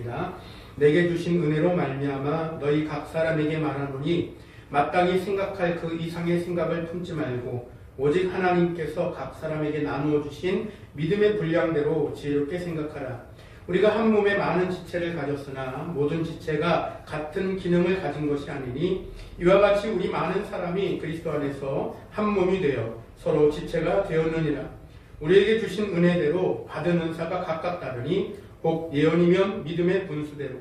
말씀입니다. 내게 주신 은혜로 말미암아 너희 각 사람에게 말하노니 마땅히 생각할 그 이상의 생각을 품지 말고 오직 하나님께서 각 사람에게 나누어 주신 믿음의 분량대로 지혜롭게 생각하라. 우리가 한 몸에 많은 지체를 가졌으나 모든 지체가 같은 기능을 가진 것이 아니니 이와 같이 우리 많은 사람이 그리스도 안에서 한 몸이 되어 서로 지체가 되었느니라. 우리에게 주신 은혜대로 받은 은사가 각각 다르니 혹 예언이면 믿음의 분수대로,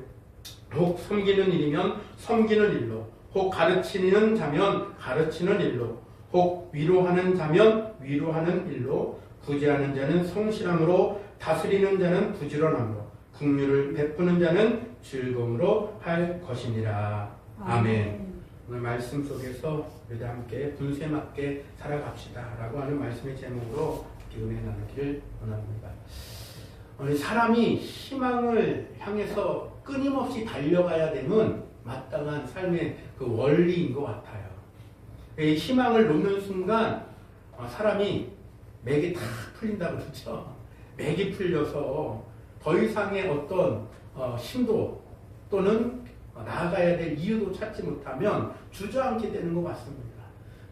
혹 섬기는 일이면 섬기는 일로, 혹 가르치는 자면 가르치는 일로, 혹 위로하는 자면 위로하는 일로, 구제하는 자는 성실함으로, 다스리는 자는 부지런함으로, 긍휼을 베푸는 자는 즐거움으로 할 것이니라. 아멘. 오늘 말씀 속에서 우리 함께 분수에 맞게 살아갑시다 라고 하는 말씀의 제목으로 은혜 나누기를 원합니다. 사람이 희망을 향해서 끊임없이 달려가야 되는 마땅한 삶의 그 원리인 것 같아요. 희망을 놓는 순간 사람이 맥이 다 풀린다고 그러죠. 맥이 풀려서 더 이상의 어떤 힘도 또는 나아가야 될 이유도 찾지 못하면 주저앉게 되는 것 같습니다.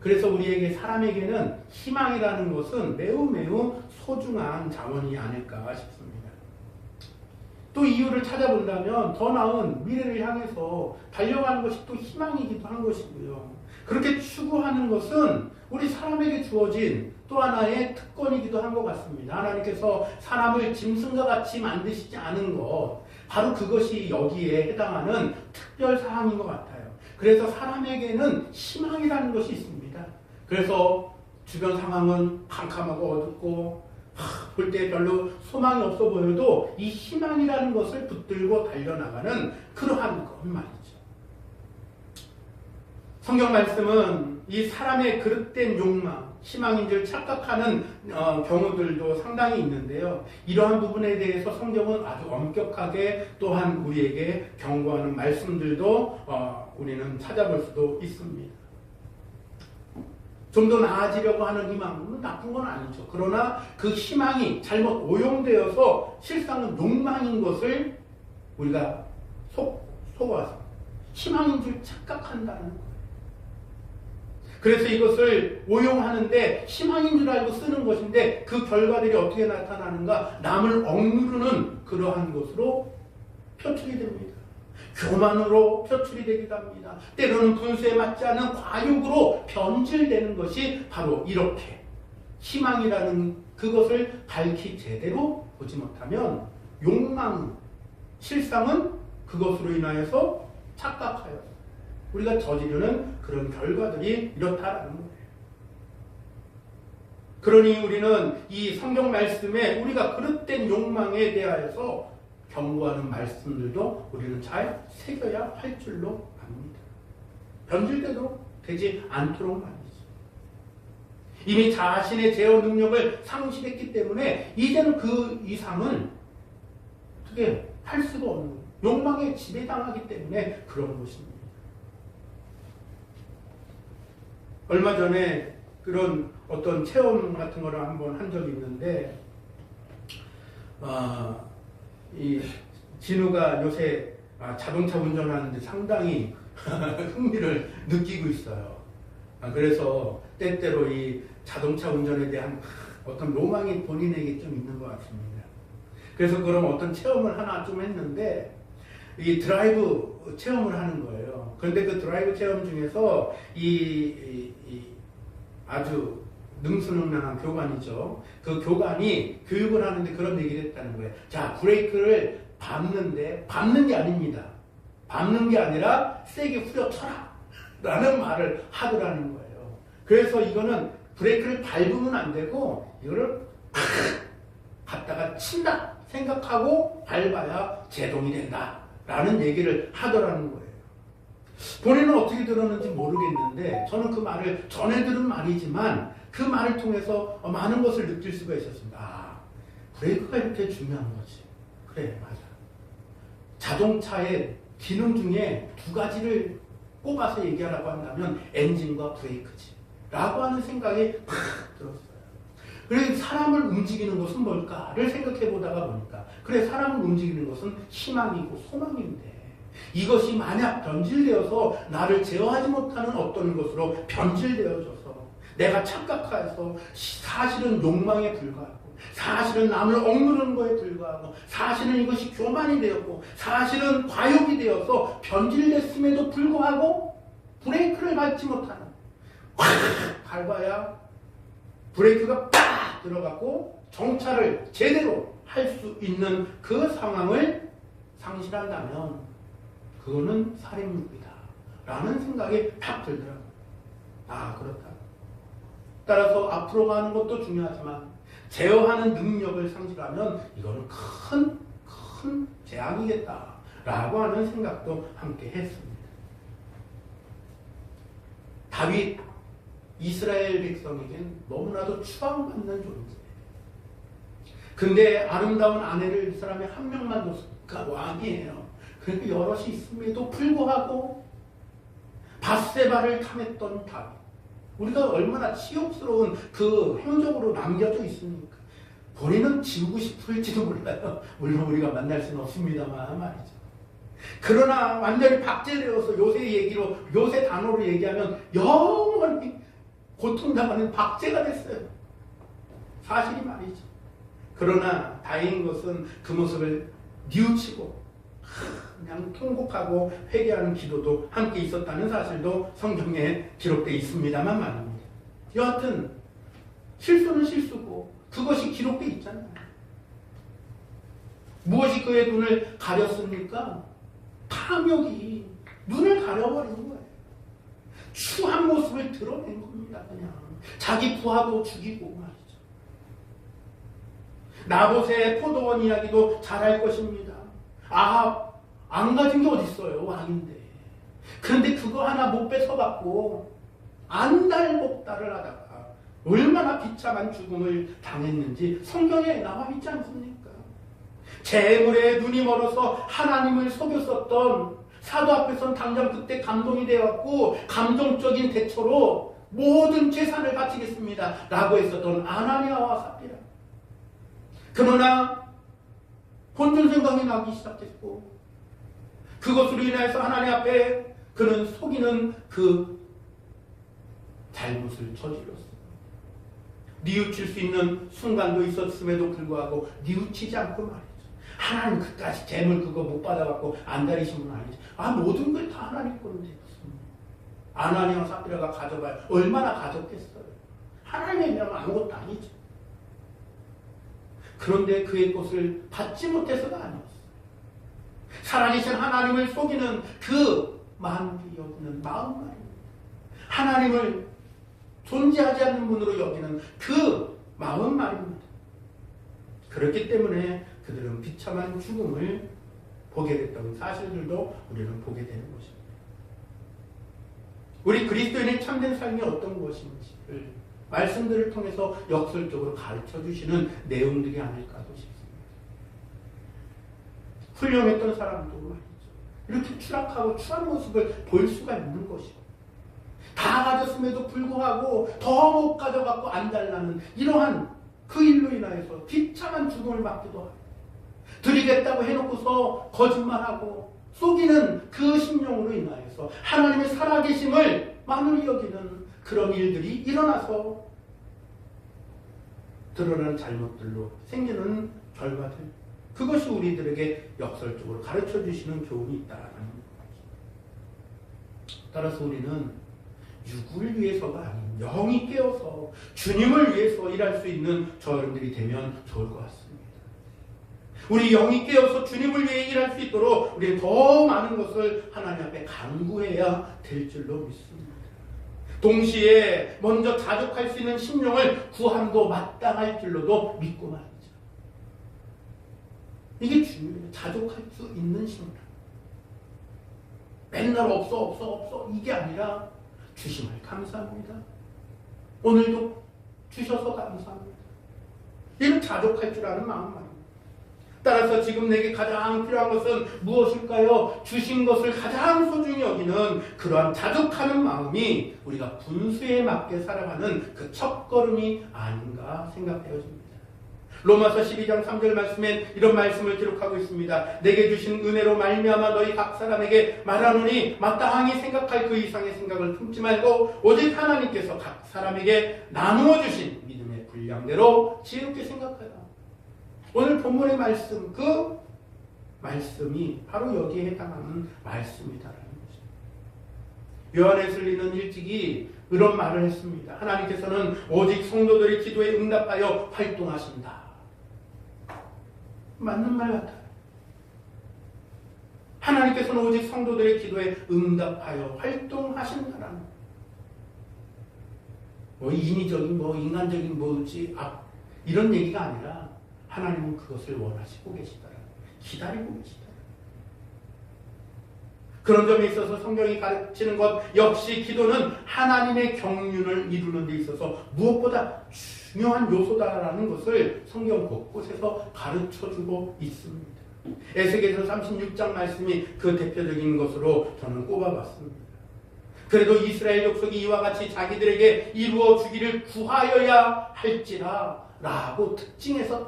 그래서 우리에게 사람에게는 희망이라는 것은 매우 매우 소중한 자원이 아닐까 싶습니다. 또 이유를 찾아본다면 더 나은 미래를 향해서 달려가는 것이 또 희망이기도 한 것이고요. 그렇게 추구하는 것은 우리 사람에게 주어진 또 하나의 특권이기도 한 것 같습니다. 하나님께서 사람을 짐승과 같이 만드시지 않은 것, 바로 그것이 여기에 해당하는 특별 사항인 것 같아요. 그래서 사람에게는 희망이라는 것이 있습니다. 그래서 주변 상황은 캄캄하고 어둡고 볼 때 별로 소망이 없어 보여도 이 희망이라는 것을 붙들고 달려나가는 그러한 것 말이죠. 성경 말씀은 이 사람의 그릇된 욕망, 희망인 줄 착각하는 경우들도 상당히 있는데요. 이러한 부분에 대해서 성경은 아주 엄격하게 또한 우리에게 경고하는 말씀들도 우리는 찾아볼 수도 있습니다. 좀 더 나아지려고 하는 희망은 나쁜 건 아니죠. 그러나 그 희망이 잘못 오용되어서 실상은 욕망인 것을 우리가 속아서 희망인 줄 착각한다는 거예요. 그래서 이것을 오용하는데 희망인 줄 알고 쓰는 것인데 그 결과들이 어떻게 나타나는가? 남을 억누르는 그러한 것으로 표출이 됩니다. 교만으로 표출이 되기도 합니다. 때로는 분수에 맞지 않는 과욕으로 변질되는 것이 바로 이렇게 희망이라는 그것을 밝히 제대로 보지 못하면 욕망, 실상은 그것으로 인하여서 착각하여 우리가 저지르는 그런 결과들이 이렇다라는 거예요. 그러니 우리는 이 성경 말씀에 우리가 그릇된 욕망에 대하여서 경고하는 말씀들도 우리는 잘 새겨야 할 줄로 압니다. 변질되도록 되지 않도록 말이죠. 이미 자신의 제어 능력을 상실했기 때문에 이제는 그 이상은 어떻게 할 수가 없는 욕망에 지배당하기 때문에 그런 것입니다. 얼마 전에 그런 어떤 체험 같은 거를 한번 한 적이 있는데 이 진우가 요새 자동차 운전하는데 상당히 흥미를 느끼고 있어요. 그래서 때때로 이 자동차 운전에 대한 어떤 로망이 본인에게 좀 있는 것 같습니다. 그래서 그럼 어떤 체험을 하나 좀 했는데 이 드라이브 체험을 하는 거예요. 그런데 그 드라이브 체험 중에서 아주 능수능란한 교관이죠. 그 교관이 교육을 하는데 그런 얘기를 했다는 거예요. 자, 브레이크를 밟는 게 아닙니다. 밟는 게 아니라 세게 후려쳐라 라는 말을 하더라는 거예요. 그래서 이거는 브레이크를 밟으면 안 되고 이거를 갖다가 친다 생각하고 밟아야 제동이 된다 라는 얘기를 하더라는 거예요. 본인은 어떻게 들었는지 모르겠는데 저는 그 말을 전해 들은 말이지만 그 말을 통해서 많은 것을 느낄 수가 있었습니다. 브레이크가 이렇게 중요한 거지. 그래, 맞아. 자동차의 기능 중에 두 가지를 꼽아서 얘기하라고 한다면 엔진과 브레이크지 라고 하는 생각이 팍 들었어요. 그래 사람을 움직이는 것은 뭘까를 생각해 보다가 보니까 그래 사람을 움직이는 것은 희망이고 소망인데 이것이 만약 변질되어서 나를 제어하지 못하는 어떤 것으로 변질되어져서 내가 착각해서 사실은 욕망에 불과하고 사실은 남을 억누르는 거에 불과하고 사실은 이것이 교만이 되었고 사실은 과욕이 되어서 변질됐음에도 불구하고 브레이크를 밟지 못하는 확 밟아야 브레이크가 빡 들어가고 정차를 제대로 할 수 있는 그 상황을 상실한다면 그거는 살인무기다 라는 생각이 팍 들더라고요. 아 그렇다. 따라서 앞으로 가는 것도 중요하지만 제어하는 능력을 상실하면 이거는 큰 재앙이겠다 라고 하는 생각도 함께 했습니다. 다윗 이스라엘 백성에겐 너무나도 추앙받는 존재. 근데 아름다운 아내를 이 사람이 한 명만 뒀으니까 왕이에요. 그러니까 여럿이 있음에도 불구하고 밧세바를 탐했던 다윗. 우리가 얼마나 치욕스러운 그 행적으로 남겨져 있습니까? 본인은 지우고 싶을지도 몰라요. 물론 우리가 만날 수는 없습니다만 말이죠. 그러나 완전히 박제되어서 요새 단어로 얘기하면 영원히 고통당하는 박제가 됐어요. 사실이 말이죠. 그러나 다행인 것은 그 모습을 뉘우치고 그냥 통곡하고 회개하는 기도도 함께 있었다는 사실도 성경에 기록되어 있습니다만 말입니다. 여하튼 실수는 실수고 그것이 기록되어 있잖아요. 무엇이 그의 눈을 가렸습니까? 탐욕이 눈을 가려버리는 거예요. 추한 모습을 드러낸 겁니다. 그냥 자기 부하도 죽이고 말이죠. 나봇의 포도원 이야기도 잘할 것입니다. 아합 안 가진 게 어딨어요. 왕인데. 그런데 그거 하나 못 뺏어갖고 안달복달을 하다가 얼마나 비참한 죽음을 당했는지 성경에 나와 있지 않습니까? 재물에 눈이 멀어서 하나님을 속였었던 사도 앞에서는 당장 그때 감동이 되었고 감정적인 대처로 모든 재산을 바치겠습니다 라고 했었던 아나니아와 삽비라. 그러나 본전 생각이 나기 시작했고 그것으로 인해서 하나님 앞에 그는 속이는 그 잘못을 저질렀습니다. 뉘우칠 수 있는 순간도 있었음에도 불구하고 뉘우치지 않고 말이죠. 하나님 그까지 재물 그거 못 받아갖고 안달이신 분 아니죠. 모든 걸 다 하나님 거로 되었습니다. 아나니아와 삽비라가 가져봐요. 얼마나 가졌겠어요. 하나님의 명은 아무것도 아니죠. 그런데 그의 것을 받지 못해서가 아니었어요. 살아계신 하나님을 속이는 그 만비 여기는 마음 말입니다. 하나님을 존재하지 않는 분으로 여기는 그 마음 말입니다. 그렇기 때문에 그들은 비참한 죽음을 보게 됐던 사실들도 우리는 보게 되는 것입니다. 우리 그리스도인의 참된 삶이 어떤 것인지를 말씀들을 통해서 역설적으로 가르쳐 주시는 내용들이 아닐까도 싶습니다. 훌륭했던 사람도 말이죠. 이렇게 추락하고 추한 모습을 볼 수가 있는 것이고 다 가졌음에도 불구하고 더 못 가져갖고 안달나는 이러한 그 일로 인하여서 비참한 죽음을 맞기도 하고 드리겠다고 해놓고서 거짓말하고 속이는 그 심령으로 인하여서 하나님의 살아계심을 만으로 여기는 그런 일들이 일어나서 드러나는 잘못들로 생기는 결과들, 그것이 우리들에게 역설적으로 가르쳐 주시는 교훈이 있다라는 겁니다. 따라서 우리는 육을 위해서가 아닌 영이 깨어서 주님을 위해서 일할 수 있는 저여러분들이 되면 좋을 것 같습니다. 우리 영이 깨어서 주님을 위해 일할 수 있도록 우리는 더 많은 것을 하나님 앞에 간구해야 될 줄로 믿습니다. 동시에 먼저 자족할 수 있는 심령을 구함도 마땅할 줄로도 믿고 말이죠. 이게 중요해요. 자족할 수 있는 심령. 맨날 없어 이게 아니라 주심을 감사합니다. 오늘도 주셔서 감사합니다. 이는 자족할 줄 아는 마음 말입니다. 따라서 지금 내게 가장 필요한 것은 무엇일까요? 주신 것을 가장 소중히 여기는 그러한 자족하는 마음이 우리가 분수에 맞게 살아가는 그 첫걸음이 아닌가 생각되어집니다. 로마서 12장 3절 말씀엔 이런 말씀을 기록하고 있습니다. 내게 주신 은혜로 말미암아 너희 각 사람에게 말하노니 마땅히 생각할 그 이상의 생각을 품지 말고 오직 하나님께서 각 사람에게 나누어 주신 믿음의 분량대로 지혜롭게 생각하라. 오늘 본문의 말씀, 그 말씀이 바로 여기에 해당하는 말씀이다라는 거죠. 요한에슬리는 일찍이 이런 말을 했습니다. 하나님께서는 오직 성도들의 기도에 응답하여 활동하신다. 맞는 말 같아요. 하나님께서는 오직 성도들의 기도에 응답하여 활동하신다라는 인위적인 인간적인 뭐지 이런 얘기가 아니라 하나님은 그것을 원하시고 계시더라. 기다리고 계시더라. 그런 점에 있어서 성경이 가르치는 것 역시 기도는 하나님의 경륜을 이루는 데 있어서 무엇보다 중요한 요소다라는 것을 성경 곳곳에서 가르쳐주고 있습니다. 에스겔서 36장 말씀이 그 대표적인 것으로 저는 꼽아봤습니다. 그래도 이스라엘 족속이 이와 같이 자기들에게 이루어 주기를 구하여야 할지라 라고 특징해서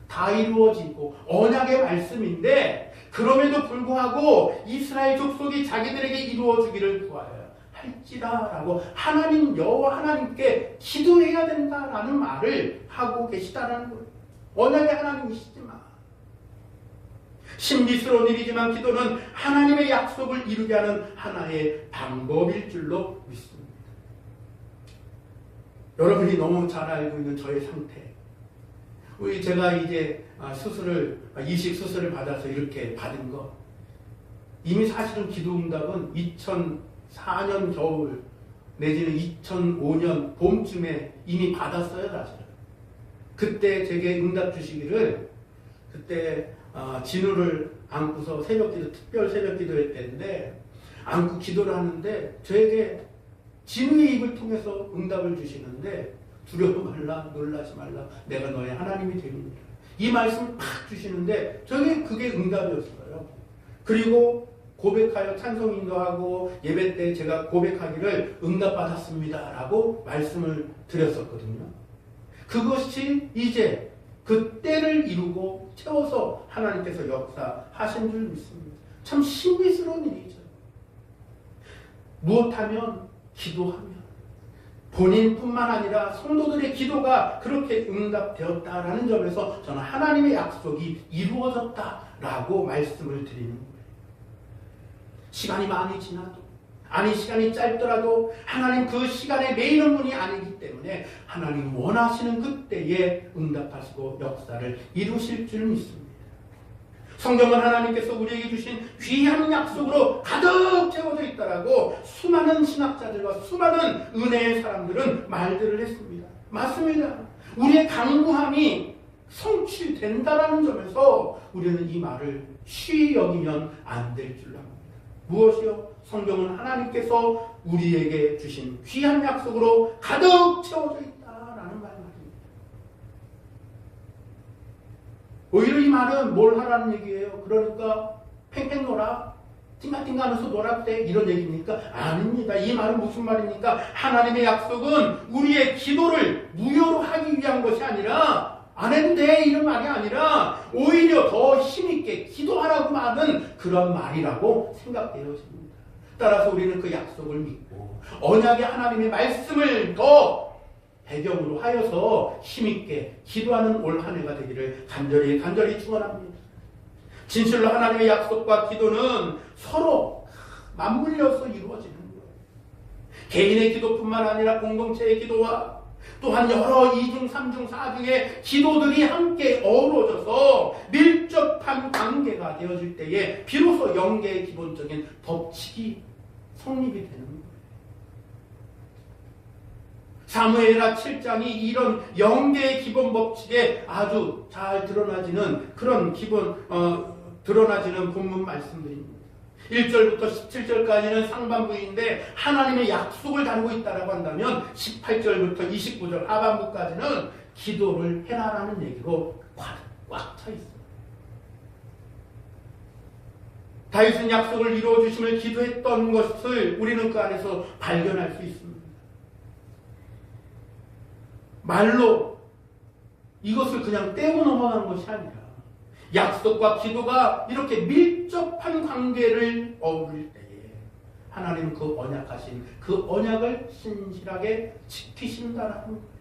다 이루어지고 언약의 말씀인데 그럼에도 불구하고 이스라엘 족속이 자기들에게 이루어 주기를 구하여야 할지라 라고 하나님 여호와 하나님께 기도해야 된다라는 말을 하고 계시다라는 거예요. 언약의 하나님이시지만 신비스러운 일이지만 기도는 하나님의 약속을 이루게 하는 하나의 방법일 줄로 믿습니다. 여러분이 너무 잘 알고 있는 저의 상태, 제가 이제 이식 수술을 받아서 이렇게 받은 거, 이미 사실은 기도응답은 2004년 겨울 내지는 2005년 봄쯤에 이미 받았어요, 사실은. 그때 제게 응답 주시기를, 그때 진우를 안고서 새벽기도, 특별 새벽기도를 했는데 안고 기도를 하는데 저에게 진우의 입을 통해서 응답을 주시는데 두려워 말라, 놀라지 말라, 내가 너의 하나님이 되리라. 이 말씀을 팍 주시는데 저게 그게 응답이었어요. 그리고 고백하여 찬송 인도하고 예배 때 제가 고백하기를 응답받았습니다 라고 말씀을 드렸었거든요. 그것이 이제 그 때를 이루고 채워서 하나님께서 역사하신 줄 믿습니다. 참 신비스러운 일이죠. 무엇하면 기도하면 본인뿐만 아니라 성도들의 기도가 그렇게 응답되었다라는 점에서 저는 하나님의 약속이 이루어졌다라고 말씀을 드리는 거예요. 시간이 많이 지나도 시간이 짧더라도 하나님 그 시간에 매이는 분이 아니기 때문에 하나님 원하시는 그때에 응답하시고 역사를 이루실 줄 믿습니다. 성경은 하나님께서 우리에게 주신 귀한 약속으로 가득 채워져 있다라고 수많은 신학자들과 수많은 은혜의 사람들은 말들을 했습니다. 맞습니다. 우리의 간구함이 성취된다라는 점에서 우리는 이 말을 쉬이 여기면 안 될 줄 압니다. 무엇이요? 성경은 하나님께서 우리에게 주신 귀한 약속으로 가득 채워져 있다라는 말입니다. 오히려 이 말은 뭘 하라는 얘기예요? 그러니까 팽팽 놀아, 띵가띵가 하면서 놀아도 돼, 이런 얘기입니까? 아닙니다. 이 말은 무슨 말입니까? 하나님의 약속은 우리의 기도를 무효로 하기 위한 것이 아니라 안 해도 돼 이런 말이 아니라 오히려 더 힘있게 기도하라고 하는 그런 말이라고 생각되어집니다. 따라서 우리는 그 약속을 믿고 언약의 하나님의 말씀을 더 배경으로 하여서 힘있게 기도하는 올 한 해가 되기를 간절히 축원합니다. 진실로 하나님의 약속과 기도는 서로 맞물려서 이루어지는 거예요. 개인의 기도뿐만 아니라 공동체의 기도와 또한 여러 2중, 3중, 4중의 기도들이 함께 어우러져서 밀접한 관계가 되어질 때에 비로소 영계의 기본적인 법칙이 성립이 되는 거예요. 사무엘하 7장이 이런 영계의 기본 법칙에 아주 잘 드러나지는 그런 드러나지는 본문 말씀들입니다. 1절부터 17절까지는 상반부인데 하나님의 약속을 다루고 있다라고 한다면 18절부터 29절 하반부까지는 기도를 해라라는 얘기로 꽉 차 있어요. 다윗은 약속을 이루어 주심을 기도했던 것을 우리는 그 안에서 발견할 수 있습니다. 말로 이것을 그냥 떼고 넘어가는 것이 아니라 약속과 기도가 이렇게 밀접한 관계를 어우를 때에 하나님 그 언약하신 그 언약을 신실하게 지키신다라는 거예요.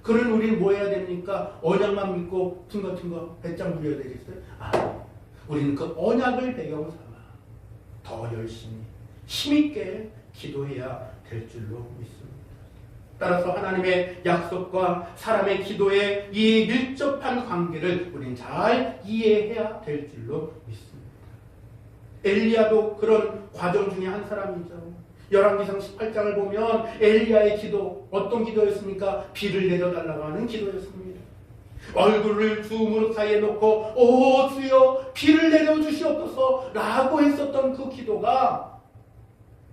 그러니 우리는 뭐 해야 됩니까? 언약만 믿고 튕거 배짱 부려야 되겠어요? 아니요. 우리는 그 언약을 배경 삼아 더 열심히 힘있게 기도해야 될 줄로 믿습니다. 따라서 하나님의 약속과 사람의 기도의 이 밀접한 관계를 우리는 잘 이해해야 될 줄로 믿습니다. 엘리야도 그런 과정 중에 한 사람이죠. 열왕기상 18장을 보면 엘리야의 기도, 어떤 기도였습니까? 비를 내려달라고 하는 기도였습니다. 얼굴을 두 무릎 사이에 놓고 오 주여 비를 내려주시옵소서 라고 했었던 그 기도가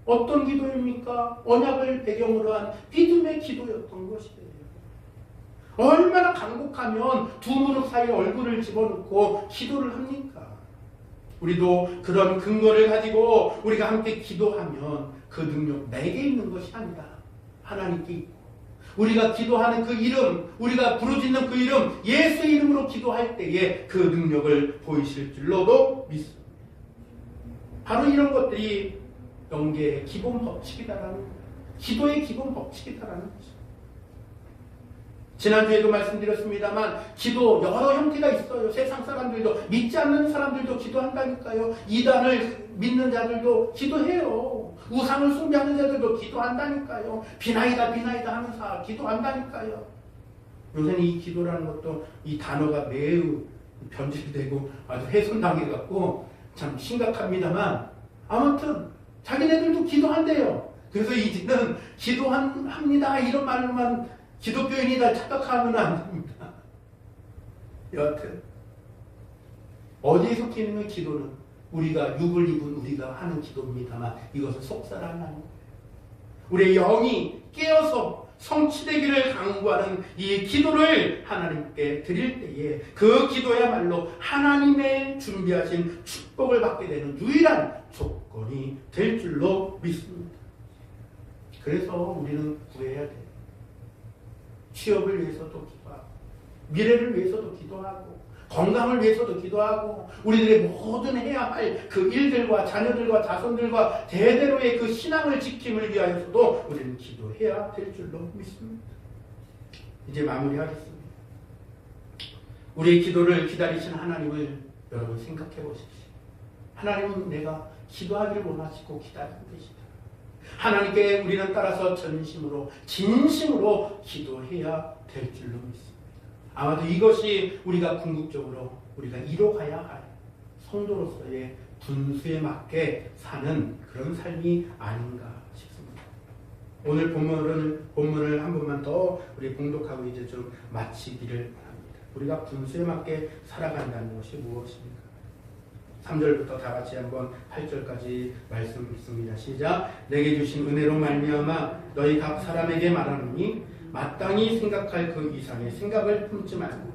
어떤 기도입니까? 언약을 배경으로 한 믿음의 기도였던 것이에요. 얼마나 간곡하면 두 무릎 사이에 얼굴을 집어넣고 기도를 합니까? 우리도 그런 근거를 가지고 우리가 함께 기도하면 그 능력 내게 있는 것이 아니라 하나님께 있고, 우리가 기도하는 그 이름, 우리가 부르짖는 그 이름, 예수의 이름으로 기도할 때에 그 능력을 보이실 줄로도 믿습니다. 바로 이런 것들이 영계의 기본 법칙이다라는 거예요. 기도의 기본 법칙이다라는 거죠. 지난주에도 말씀드렸습니다만 기도 여러 형태가 있어요. 세상 사람들도, 믿지 않는 사람들도 기도한다니까요. 이단을 믿는 자들도 기도해요. 우상을 숭배하는 자들도 기도한다니까요. 비나이다 하면서 기도한다니까요. 요새는 이 기도라는 것도 이 단어가 매우 변질되고 아주 훼손당해갖고 참 심각합니다만, 아무튼 자기네들도 기도한대요. 그래서 이제는 기도합니다 이런 말로만 기독교인이다 착각하면 안 됩니다. 여하튼 어디에 속해 있는 기도는 우리가 육을 입은 우리가 하는 기도입니다만 이것은 속사라 하나님, 우리의 영이 깨어서 성취되기를 강구하는 이 기도를 하나님께 드릴 때에 그 기도야말로 하나님의 준비하신 축복을 받게 되는 유일한 조건이 될 줄로 믿습니다. 그래서 우리는 구해야 돼요. 취업을 위해서도 기도하고, 미래를 위해서도 기도하고, 건강을 위해서도 기도하고, 우리들의 모든 해야 할 그 일들과 자녀들과 자손들과 대대로의 그 신앙을 지킴을 위하여서도 우리는 기도해야 될 줄로 믿습니다. 이제 마무리하겠습니다. 우리의 기도를 기다리신 하나님을 여러분 생각해 보십시오. 하나님은 내가 기도하기를 원하시고 기다리고 계시다. 하나님께 우리는 따라서 전심으로 진심으로 기도해야 될 줄로 믿습니다. 아마도 이것이 우리가 궁극적으로 우리가 이뤄가야 할 성도로서의 분수에 맞게 사는 그런 삶이 아닌가 싶습니다. 오늘 본문을 한 번만 더 우리 봉독하고 이제 좀 마치기를 바랍니다. 우리가 분수에 맞게 살아간다는 것이 무엇입니까? 3절부터 다 같이 한번 8절까지 말씀 읽습니다. 시작. 내게 주신 은혜로 말미암아 너희 각 사람에게 말하노니 마땅히 생각할 그 이상의 생각을 품지 말고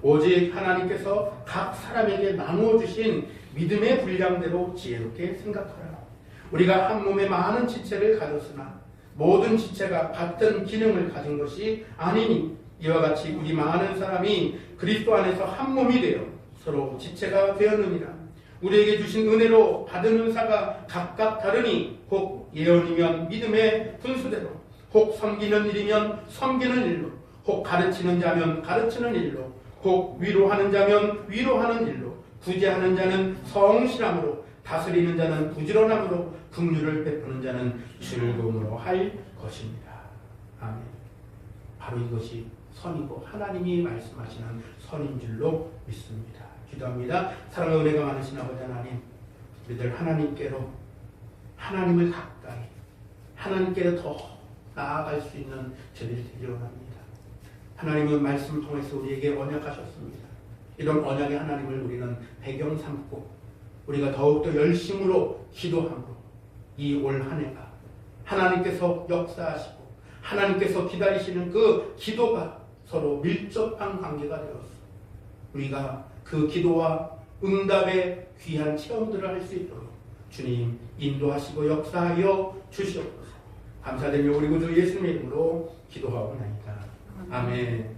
오직 하나님께서 각 사람에게 나누어 주신 믿음의 분량대로 지혜롭게 생각하라. 우리가 한 몸에 많은 지체를 가졌으나 모든 지체가 같은 기능을 가진 것이 아니니 이와 같이 우리 많은 사람이 그리스도 안에서 한 몸이 되어 서로 지체가 되었느니라. 우리에게 주신 은혜로 받은 은사가 각각 다르니 혹 예언이면 믿음의 분수대로, 혹 섬기는 일이면 섬기는 일로, 혹 가르치는 자면 가르치는 일로, 혹 위로하는 자면 위로하는 일로, 구제하는 자는 성실함으로, 다스리는 자는 부지런함으로, 긍휼을 베푸는 자는 즐거움으로 할 것입니다. 아멘. 바로 이것이 선이고 하나님이 말씀하시는 선인 줄로 믿습니다. 기도합니다. 사랑과 은혜가 많으신 아버지 하나님, 우리들 하나님께로, 하나님을 가까이, 하나님께로 더 나아갈 수 있는 저희들이 되기를 원합니다. 하나님은 말씀을 통해서 우리에게 언약하셨습니다. 이런 언약의 하나님을 우리는 배경 삼고 우리가 더욱더 열심으로 기도함으로 이 올 한 해가 하나님께서 역사하시고 하나님께서 기다리시는 그 기도가 서로 밀접한 관계가 되어서 우리가 그 기도와 응답의 귀한 체험들을 할 수 있도록 주님 인도하시고 역사하여 주시옵소서. 감사드리며 우리 구주 예수님의 이름으로 기도하옵나이다. 아멘.